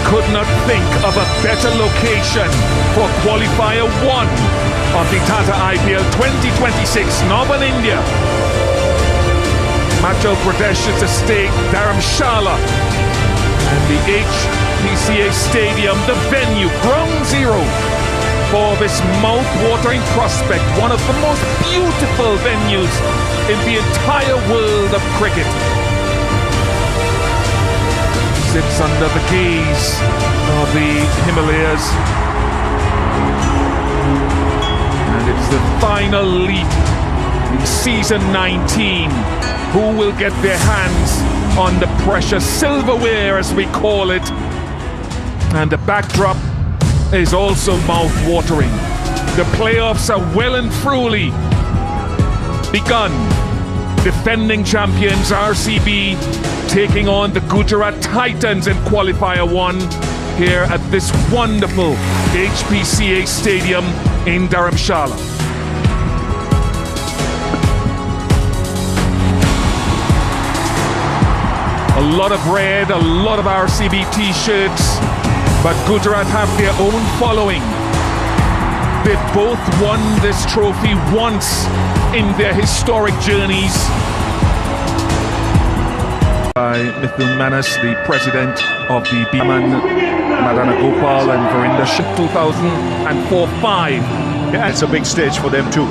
could not think of a better location for Qualifier 1 of the Tata IPL 2026 Northern India. Himachal Pradesh is the state, Dharamshala, and the HPCA Stadium, the venue, ground zero for this mouth-watering prospect, one of the most beautiful venues in the entire world of cricket. Sits under the gaze of the Himalayas, and it's the final leap in season 19. Who will get their hands on the precious silverware, as we call it? And the backdrop is also mouth-watering. The playoffs are well and truly begun. Defending champions RCB taking on the Gujarat Titans in Qualifier 1 here at this wonderful HPCA Stadium in Dharamshala. A lot of red, a lot of RCB t-shirts, but Gujarat have their own following. They've both won this trophy once in their historic journeys. By Mithun Manas, the president of the Biman, Madana Gopal and Verinder Shah, 2004-5. Yeah, it's a big stage for them too.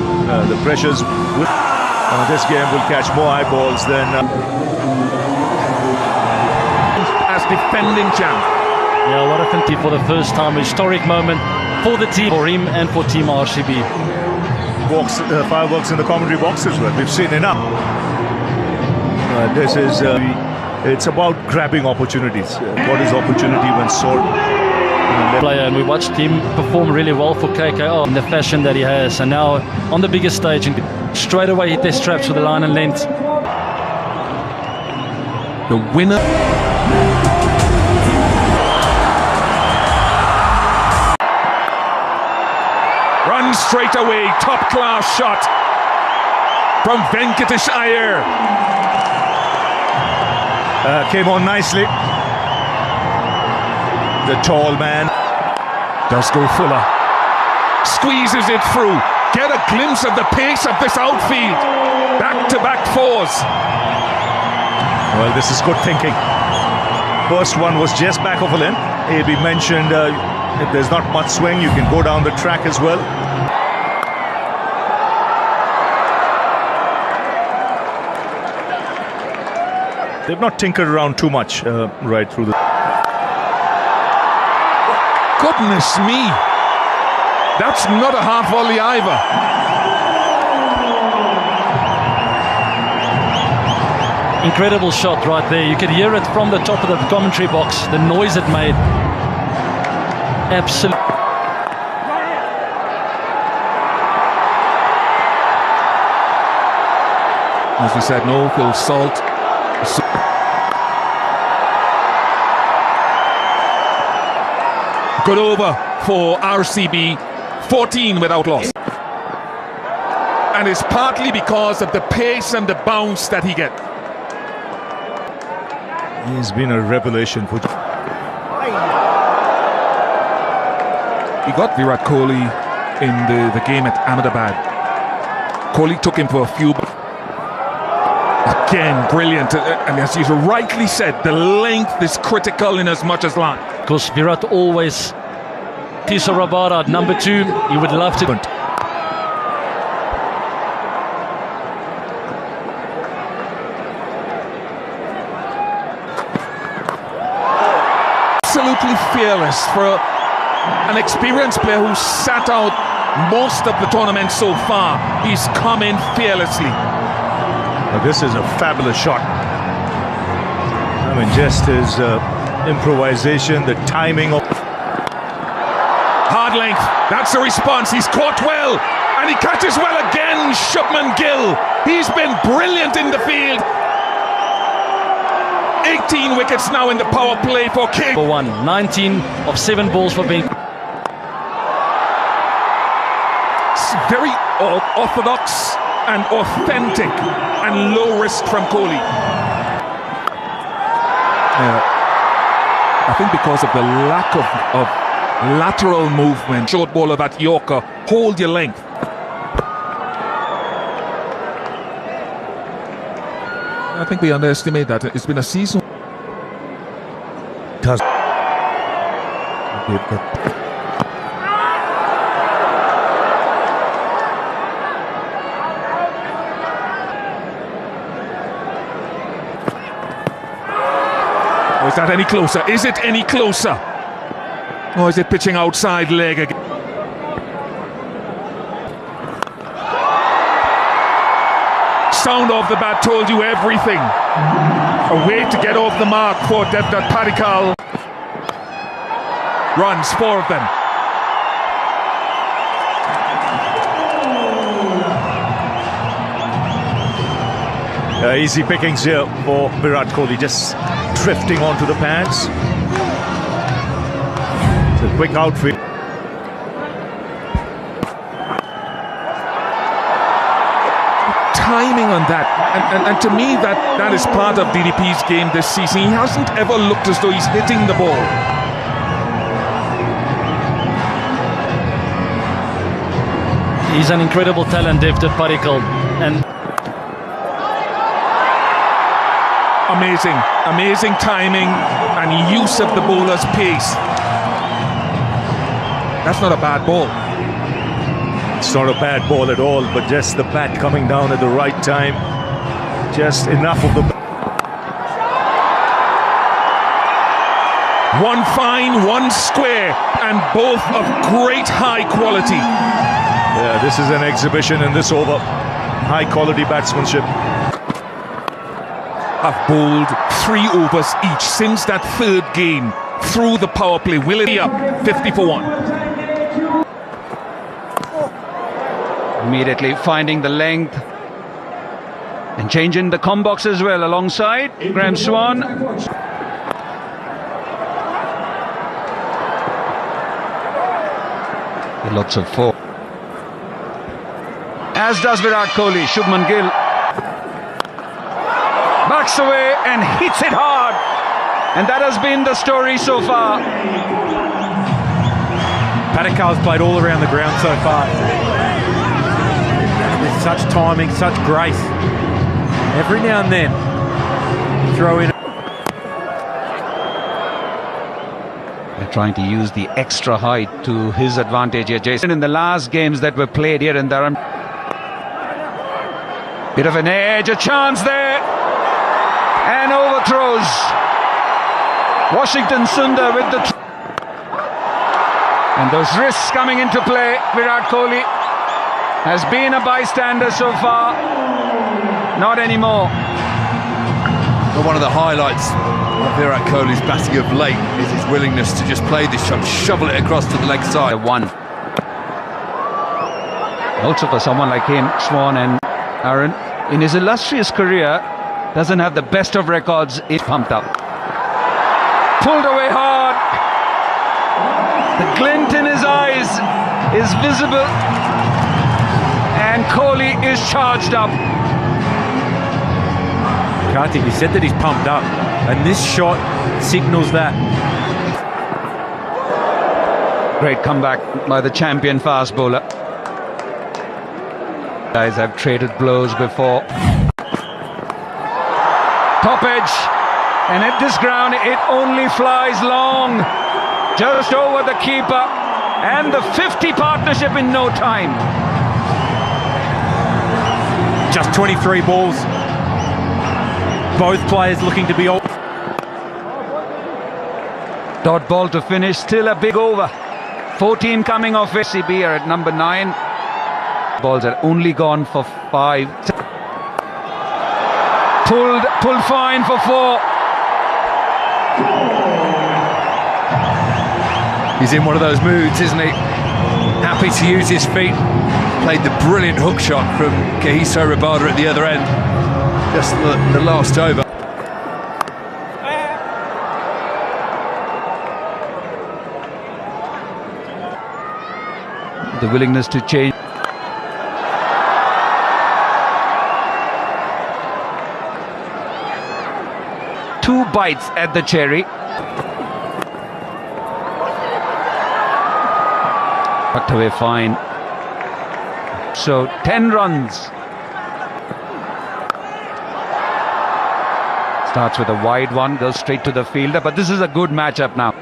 The pressures with this game will catch more eyeballs than as defending champ. Yeah, what a fantastic for the first time, historic moment for the team, for him and for Team RCB. Fireworks in the commentary box as well. We've seen enough. This is it's about grabbing opportunities. What is opportunity when sought? Player, and we watched him perform really well for KKR in the fashion that he has, and now on the biggest stage, and straight away hit their straps with the line and length. The winner. Runs straight away, top class shot from Venkatesh Iyer. Came on nicely. The tall man Does go Fuller. Squeezes it through. Get a glimpse of the pace of this outfield. Back-to-back fours. Well, this is good thinking. First one was just back of a length. AB mentioned if there's not much swing, you can go down the track as well. They've not tinkered around too much right through the... Goodness me. That's not a half volley either. Incredible shot right there. You could hear it from the top of the commentary box, the noise it made. Absolutely. As we said, no Phil Salt. Good over for RCB, 14 without loss. And it's partly because of the pace and the bounce that he gets. He's been a revelation for... He got Virat Kohli in the game at Ahmedabad. Kohli took him for a few. Again, brilliant. And as you rightly said, the length is critical in as much as line. Because Virat always... Tisa Rabada at number 2, he would love to... Absolutely fearless for an experienced player who sat out most of the tournament so far. He's come in fearlessly. This is a fabulous shot. I mean, just his improvisation, the timing of... Hard length, that's the response. He's caught well, and he catches well again. Shubman Gill, he's been brilliant in the field. 18 wickets now in the power play for King. 19 of 7 balls for being... Very orthodox and authentic and low risk from Kohli. I think because of the lack of lateral movement. Short ball of that Yorker. Hold your length. I think we underestimate that. It's been a season. Oh, is that any closer? Is it any closer? Or is it pitching outside leg again? Sound of the bat told you everything. A way to get off the mark for Devdutt Padikkal. Runs, 4 of them. Easy pickings here for Virat Kohli, just drifting onto the pads. It's a quick outfield. Timing on that, and to me that is part of DDP's game this season. He hasn't ever looked as though he's hitting the ball. He's an incredible talent, Devdutt Padikkal, and amazing timing and use of the bowler's pace. That's not a bad ball. It's not a bad ball at all, but just the bat coming down at the right time. Just enough of the... One fine, one square, and both of great high quality. Yeah, this is an exhibition in this over. High quality batsmanship. Have bowled 3 overs each since that 3rd game through the power play. Will it be up 50 for 1? Immediately finding the length and changing the combox as well alongside Graham Swan. Lots of 4. As does Virat Kohli. Shubman Gill backs away and hits it hard, and that has been the story so far. Padikkal's played all around the ground so far. With such timing, such grace. Every now and then, you throw in. They're trying to use the extra height to his advantage here, Jason. In the last games that were played here in Durham, bit of an edge, a chance there, and overthrows. Washington Sundar with the... And those wrists coming into play. Virat Kohli has been a bystander so far. Not anymore. Well, one of the highlights of Virat Kohli's batting of late is his willingness to just play this shot, shovel it across to the leg side. One. Also for someone like him, Swan and Aaron, in his illustrious career, doesn't have the best of records. It's pumped up. Pulled away hard. The glint in his eyes is visible. And Kohli is charged up. Karthik, you said that he's pumped up, and this shot signals that. Great comeback by the champion fast bowler. Guys have traded blows before. Top edge, and at this ground it only flies long, just over the keeper, and the 50 partnership in no time. Just 23 balls. Both players looking to be all. Dot ball to finish, still a big over. 14 coming off SCB are at number 9. Balls are only gone for 5. Pulled fine for 4. He's in one of those moods, isn't he? Happy to use his feet. Played the brilliant hook shot from Kagiso Rabada at the other end. Just the last over. The willingness to change. Two bites at the cherry. Tucked away fine. So 10 runs. Starts with a wide one, goes straight to the fielder, but this is a good matchup now.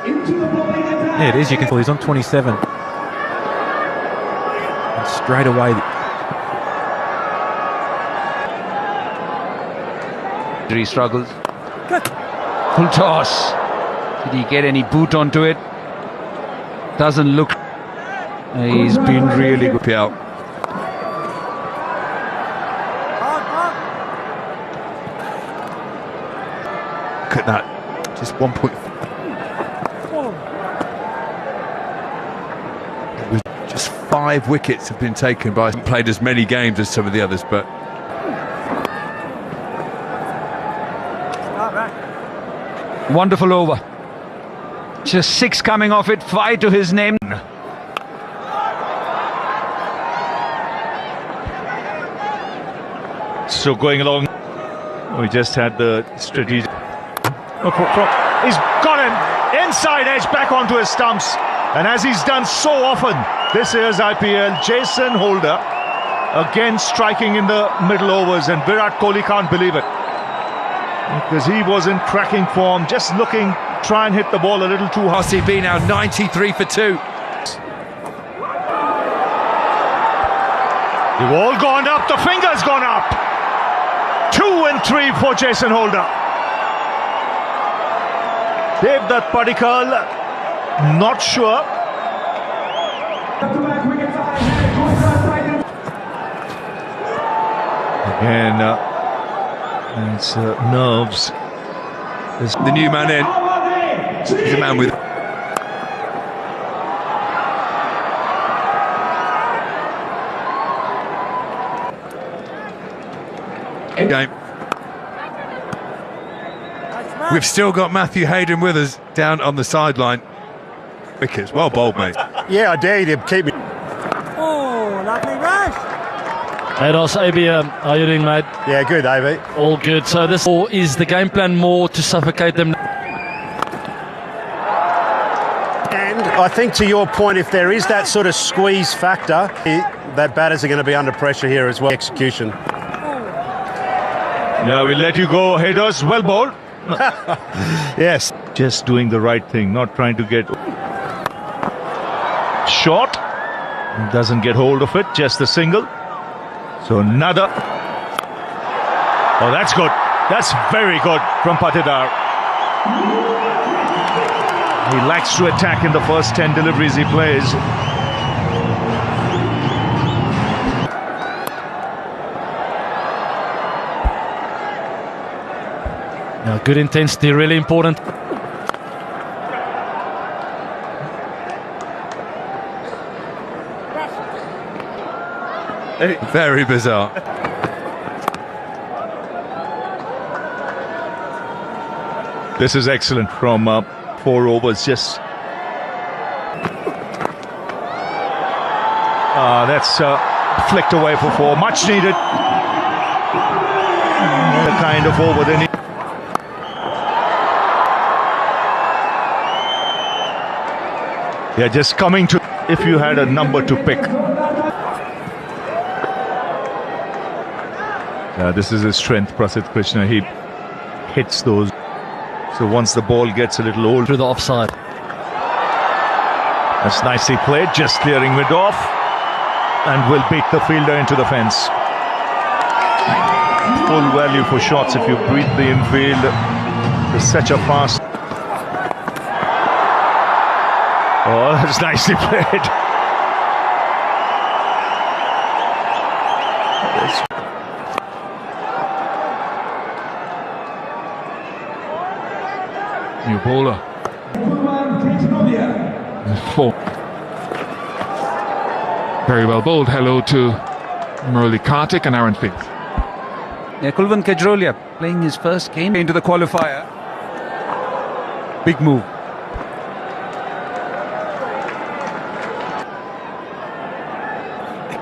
Yeah, it is. You can tell he's on 27. And straight away. He struggles. Full toss. Did he get any boot onto it? Doesn't look. He's been really good. Out. Look at that. Just 1 point. It was just 5 wickets have been taken by. Played as many games as some of the others, but Wonderful over. Just 6 coming off it, 5 to his name. So going along, we just had the strategic. He's got him inside edge back onto his stumps, and as he's done so often this year's IPL, Jason Holder again striking in the middle overs, and Virat Kohli can't believe it because he was in cracking form, just looking, try and hit the ball a little too hard. RCB now 93 for 2. They've all gone up, the finger's gone up. 2 and 3 for Jason Holder. Devdutt Padikkal, not sure. Again, it's nerves. The new man in. He's a man with. Game. We've still got Matthew Hayden with us down on the sideline. Wickets, well bowled, mate. Yeah, I dare you to keep me. Hey Ross, AB, how you doing, mate? Yeah, good, AB. All good. So this is the game plan more to suffocate them? And I think to your point, if there is that sort of squeeze factor, that batters are going to be under pressure here as well. Execution. Yeah, we'll let you go, Headers. Well bowled. Yes. Just doing the right thing, not trying to get short. Doesn't get hold of it, just a single. So another. Oh, that's good. That's very good from Patidar. He likes to attack in the first 10 deliveries he plays. Yeah, good intensity, really important. Very bizarre. This is excellent from 4 overs. Just that's flicked away for 4. Much needed. The kind of over they need. Yeah, just coming to. If you had a number to pick. This is his strength, Prasidh Krishna. He hits those. So once the ball gets a little old. Through the offside. That's nicely played, just clearing mid off. And will beat the fielder into the fence. Full value for shots if you beat the infield. It's such a fast. Oh, that's nicely played. New bowler. 4. Very well bowled. Hello to Murali Kartik and Aaron Finch. Yeah, Kulwant Kedrolia playing his first game into the qualifier. Big move.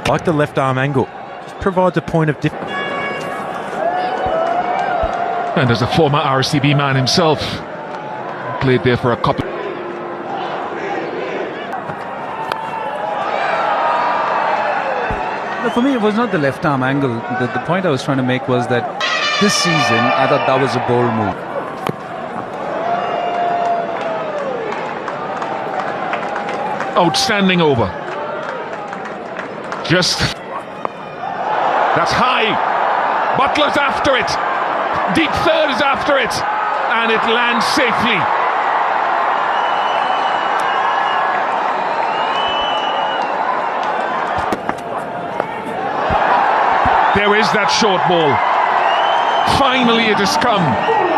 Like the left arm angle. Just provides a point of difference. And as a former RCB man himself, played there for a couple. For me, it was not the left arm angle. The point I was trying to make was that this season, I thought that was a bold move. Outstanding over. That's high. Butler's after it. Deep third is after it. And it lands safely. There is that short ball. Finally it has come.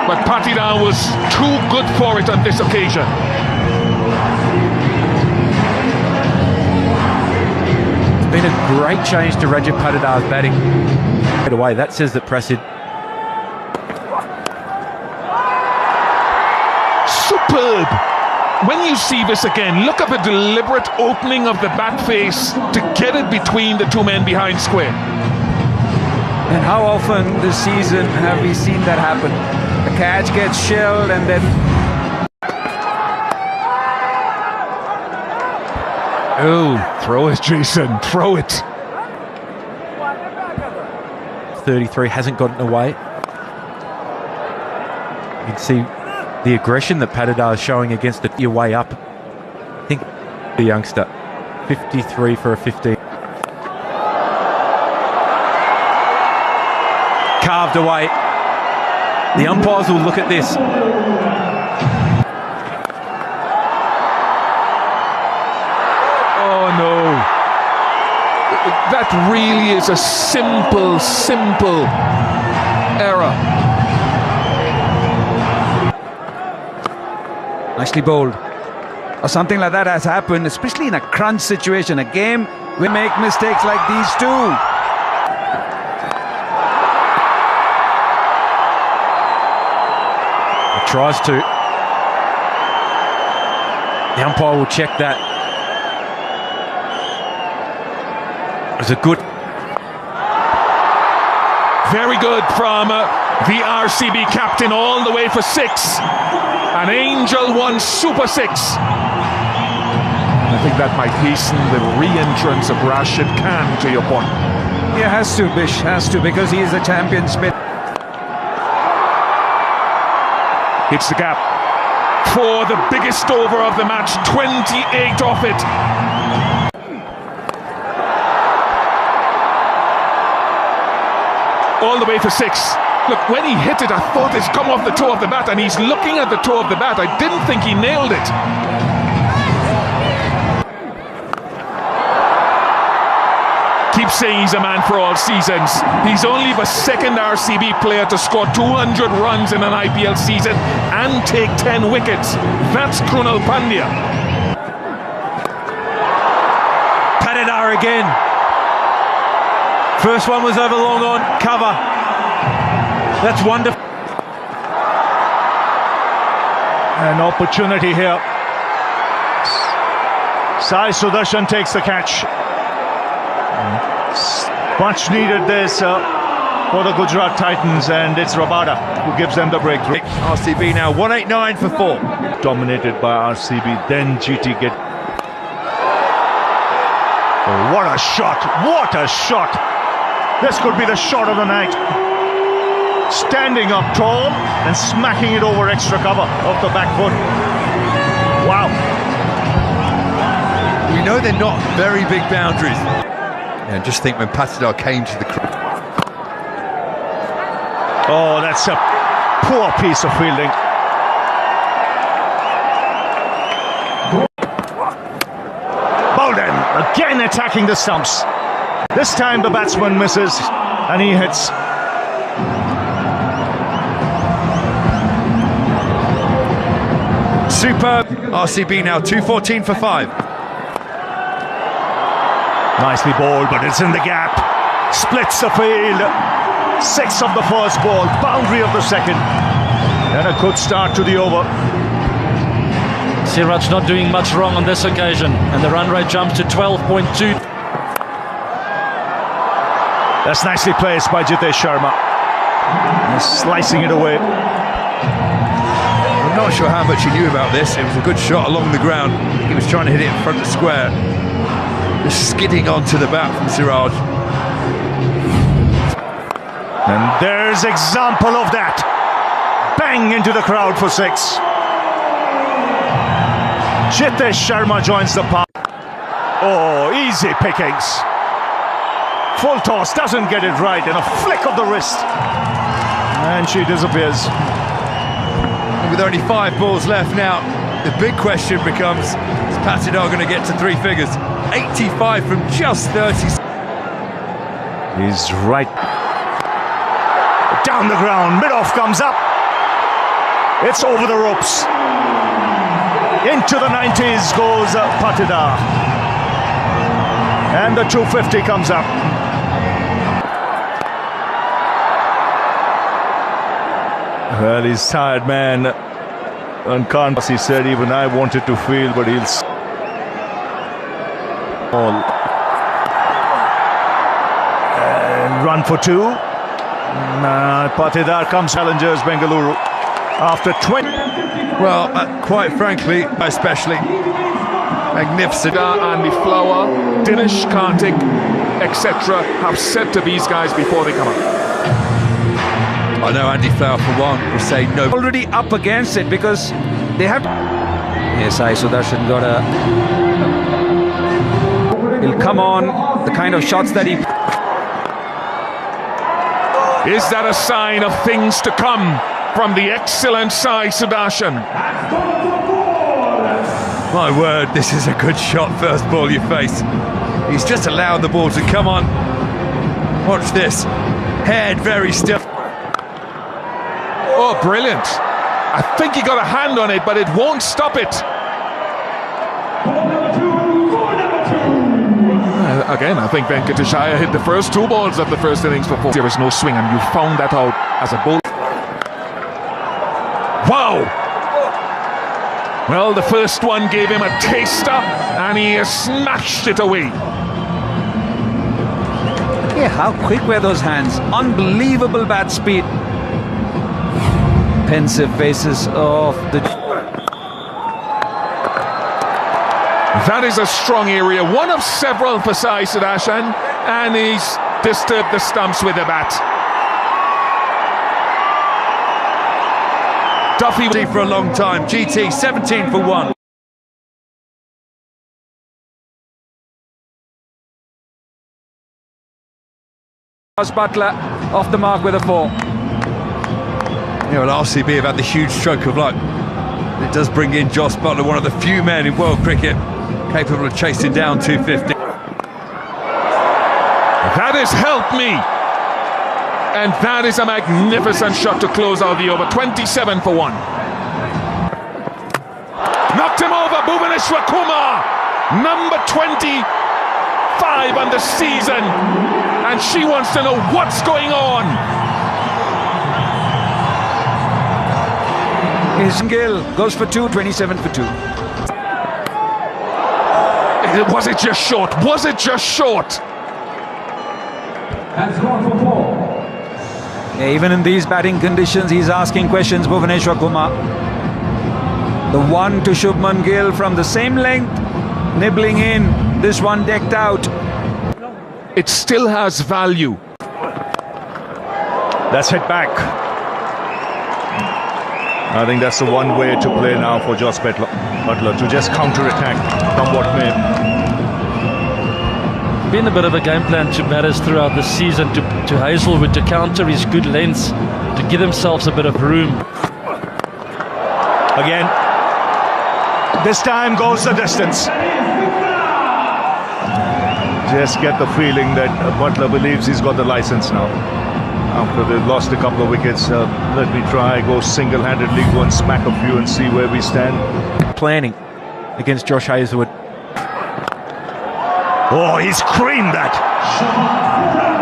But Patidar was too good for it on this occasion. Been a great change to Rajat Patidar's batting. Right away, that says that Prasid. Superb! When you see this again, look at the deliberate opening of the bat face to get it between the two men behind square. And how often this season have we seen that happen? The catch gets shelled and then... Oh, throw it, Jason, throw it. 33 hasn't gotten away. You can see the aggression that Patidar is showing against it. Your way up. I think the youngster, 53 for a 15. Carved away. The umpires will look at this. Oh no. That really is a simple error. Nicely bowled. Or something like that has happened, especially in a crunch situation. A game, we make mistakes like these too. Tries to. The umpire will check that. It was a good. Very good from the RCB captain all the way for 6. An Angel 1 Super 6. I think that might hasten the re-entrance of Rashid Khan, to your point. Yeah, has to, Bish, has to, because he is the champion spin. Hits the gap for the biggest over of the match, 28 off it. All the way for 6. Look, when he hit it, I thought it's come off the toe of the bat, and he's looking at the toe of the bat. I didn't think he nailed it. Keep saying he's a man for all seasons. He's only the second RCB player to score 200 runs in an IPL season and take 10 wickets. That's Krunal Pandya. Patidar again. First one was over long on cover. That's wonderful. An opportunity here. Sai Sudarshan takes the catch. Much needed this for the Gujarat Titans, and it's Rabada who gives them the breakthrough. RCB now 189 for 4. Dominated by RCB, then GT get. Oh, what a shot! What a shot! This could be the shot of the night. Standing up tall and smacking it over extra cover off the back foot. Wow. You know they're not very big boundaries. And just think when Patidar came to the... Oh, that's a poor piece of fielding. Bolden again attacking the stumps. This time the batsman misses and he hits. Superb. RCB now 214 for 5. Nicely bowled, but it's in the gap. Splits the field. 6 of the first ball, boundary of the second. And a good start to the over. Siraj not doing much wrong on this occasion, and the run rate jumps to 12.2. That's nicely placed by Jitesh Sharma. He's slicing it away. I'm not sure how much he knew about this. It was a good shot along the ground. He was trying to hit it in front of square. Just skidding onto the bat from Siraj. And there's example of that. Bang into the crowd for 6. Jitesh Sharma joins the party. Oh, easy pickings. Full toss, doesn't get it right, and a flick of the wrist. And she disappears. With only 5 balls left now, the big question becomes, is Patidar going to get to 3 figures? 85 from just 30. He's right. Down the ground, mid-off comes up. It's over the ropes. Into the 90s goes Patidar. And the 250 comes up. Well, he's tired, man. Unconscious, he said, even I wanted to feel, but he'll... And run for 2. Patidar comes, challengers Bengaluru. After 20... Well, quite frankly, especially magnificent. And the Flower, Dinesh Karthik, etc. have said to these guys before they come up. I know Andy Flower, for one, will say no. Already up against it because they have... Yes, Sai Sudarshan got a... He'll come on, the kind of shots that he... Is that a sign of things to come from the excellent Sai Sudarshan? My word, this is a good shot, first ball you face. He's just allowed the ball to come on. Watch this. Head very still. Oh, brilliant. I think he got a hand on it, but it won't stop it. Again, I think Venkatesh Iyer hit the first 2 balls of the first innings for 4. There is no swing, and you found that out as a bowler. Wow! Well, the first one gave him a taster, and he has smashed it away. Yeah, how quick were those hands? Unbelievable bat speed. Pensive faces of the... That is a strong area, one of several for Sai Sudarshan, and he's disturbed the stumps with the bat. Duffy For a long time, GT 17 for 1. Butler off the mark with a 4. Yeah, well, RCB have had the huge stroke of luck. It does bring in Jos Buttler, one of the few men in world cricket capable of chasing down 250. That has helped me. And that is a magnificent shot to close out the over. 27 for 1. Knocked him over, Bhuvaneshwar Kumar. Number 25 on the season. And she wants to know what's going on. Gill goes for 2, 27 for 2. Was it just short? Was it just short? Yeah, even in these batting conditions, he's asking questions, Bhuvaneshwar Kumar. The one to Shubman Gill from the same length, nibbling in. This one decked out. It still has value. That's hit back. I think that's the one way to play now for Jos Buttler, to just counter-attack, come what may. Been a bit of a game plan to batters throughout the season, to Hazelwood to counter his good lengths, to give themselves a bit of room. Again, this time goes the distance. Just get the feeling that Buttler believes he's got the license now. After they've lost a couple of wickets, let me try, go single-handedly, go and smack a few and see where we stand. Planning against Josh Hazlewood. Oh, he's creamed that.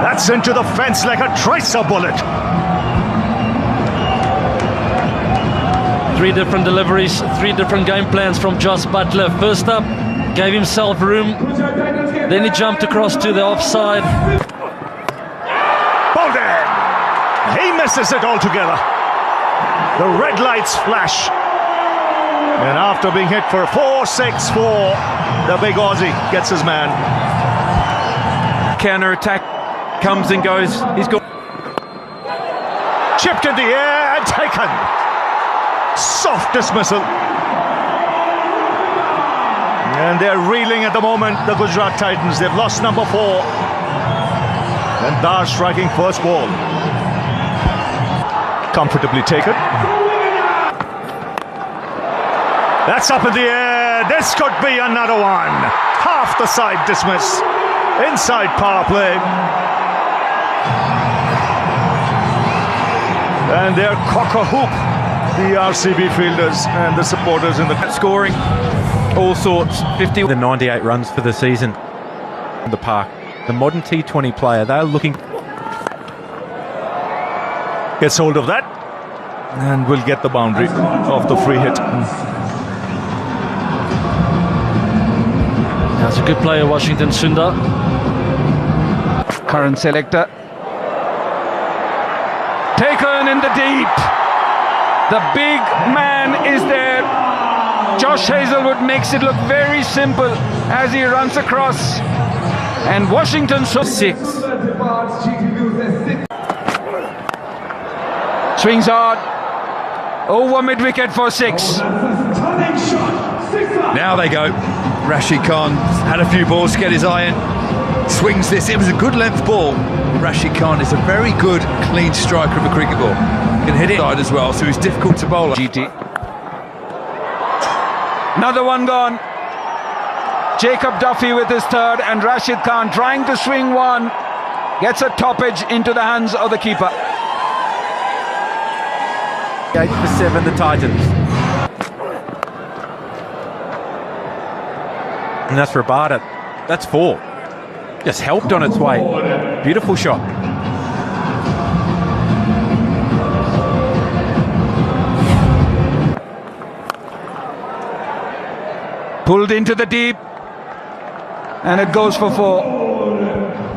That's into the fence like a tracer bullet. 3 different deliveries, 3 different game plans from Jos Buttler. First up, gave himself room. Then he jumped across to the offside. Bolden! He misses it altogether. The red lights flash. And after being hit for 4-6-4, the big Aussie gets his man. Counter attack comes and goes. He's got Chipped in the air and taken. Soft dismissal. And they're reeling at the moment, the Gujarat Titans. They've lost number 4. And Dar striking first ball. Comfortably taken. That's up in the air. This could be another one. Half the side dismiss. Inside power play. And they're cock-a-hoop, the RCB fielders and the supporters in the scoring all sorts. 50 the 98 runs for the season in the park. The modern T20 player, they're looking. gets hold of that and will get the boundary of the free hit. That's a good player, Washington Sundar. Current selector. Taken in the deep. The big man is there. Josh Hazelwood makes it look very simple as he runs across. And Washington 6. swings hard. Over mid-wicket for 6. Now they go. Rashid Khan had a few balls to get his eye in. Swings this. It was a good length ball. Rashid Khan is a very good, clean striker of a cricket ball. Can hit it side as well, so he's difficult to bowl. GT. Another one gone. Jacob Duffy with his third, and Rashid Khan trying to swing one. Gets a toppage into the hands of the keeper. 8 for 7, the Titans. And that's Rabada. That's 4. Just helped on its way. Beautiful shot. Pulled into the deep. And it goes for 4.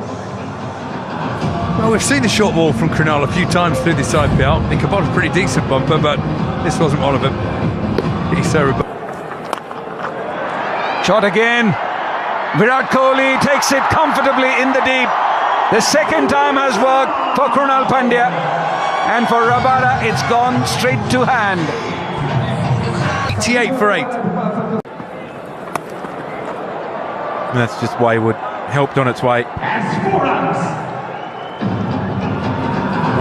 Well, we've seen the short ball from Krunal a few times through this IPL. I think a pretty decent bumper, but this wasn't one of them. Shot again. Virat Kohli takes it comfortably in the deep. The second time has worked for Krunal Pandya. And for Rabada, it's gone straight to hand. 88 for 8. And that's just wayward. Helped on its way.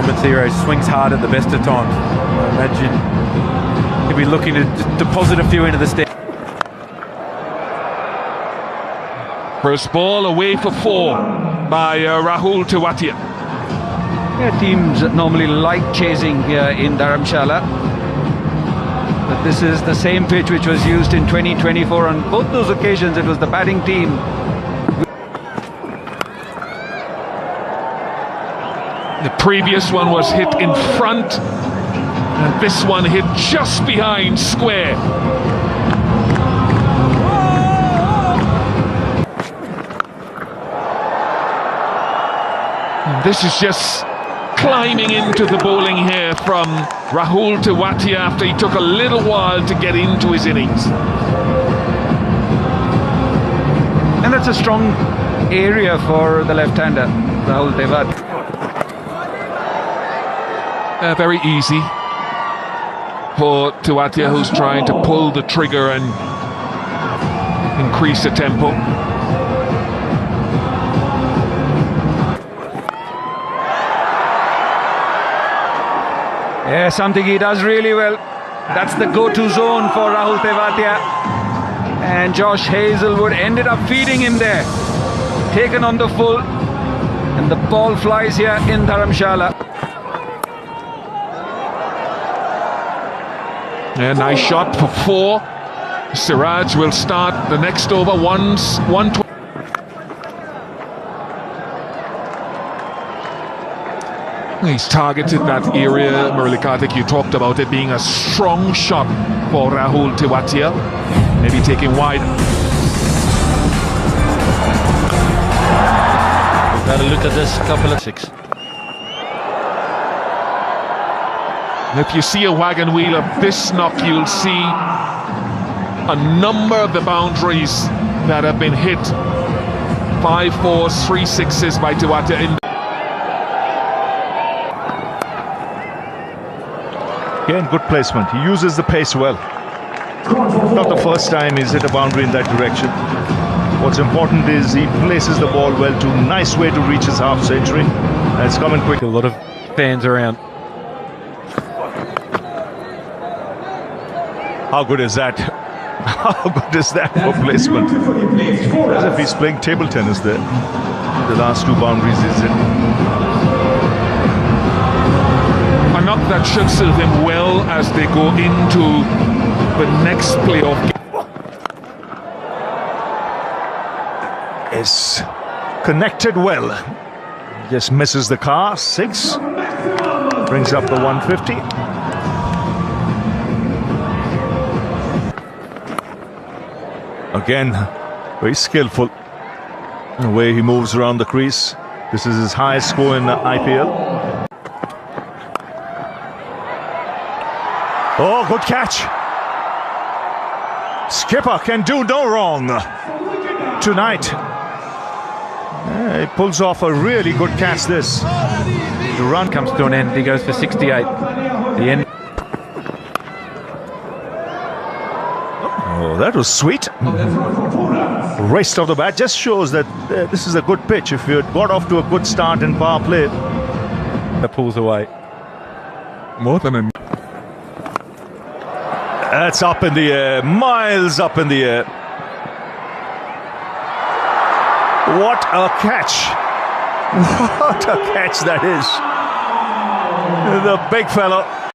Romansiro swings hard at the best of times. I imagine he'll be looking to deposit a few into the stand. First ball away for 4 by Rahul Tewatia. Yeah, teams normally like chasing here in Dharamshala. But this is the same pitch which was used in 2024. On both those occasions, it was the batting team. The previous one was hit in front, and this one hit just behind square. And this is just climbing into the bowling here from Rahul Tewatia after he took a little while to get into his innings. And that's a strong area for the left-hander, Rahul Tewatia. Very easy for Tewatia, who's trying to pull the trigger and increase the tempo. Yeah, something he does really well. That's the go-to zone for Rahul Tewatia. And Josh Hazelwood ended up feeding him there. Taken on the full. And the ball flies here in Dharamshala. Yeah, nice shot for 4. Siraj will start the next over. 120. He's targeted that area, Murali Karthik, you talked about it being a strong shot for Rahul Tewatia. Maybe taking wide. We've had a look at this couple of 6. If you see a wagon wheel of this knock, you'll see a number of the boundaries that have been hit. 5 4s, 3 6s by Tewatia. Again, good placement. He uses the pace well. Not the first time he's hit a boundary in that direction. What's important is he places the ball well to a nice way to reach his half century. And it's coming quick. A lot of fans around. How good is that? How good is that for placement? As if he's playing table tennis there. The last two boundaries is it. A knock that should serve him well as they go into the next playoff game. Is connected well. Just misses the car. 6. Brings up the 150. Again, very skillful in the way he moves around the crease. This is his highest score in the IPL. Oh, good catch. Skipper can do no wrong tonight. He pulls off a really good catch this. The run comes to an end. He goes for 68. The end. Oh, that was sweet. Raced off the bat. Just shows that this is a good pitch. If you had got off to a good start in power play. That pulls away. More than a That's up in the air. Miles up in the air. What a catch. What a catch that is. The big fellow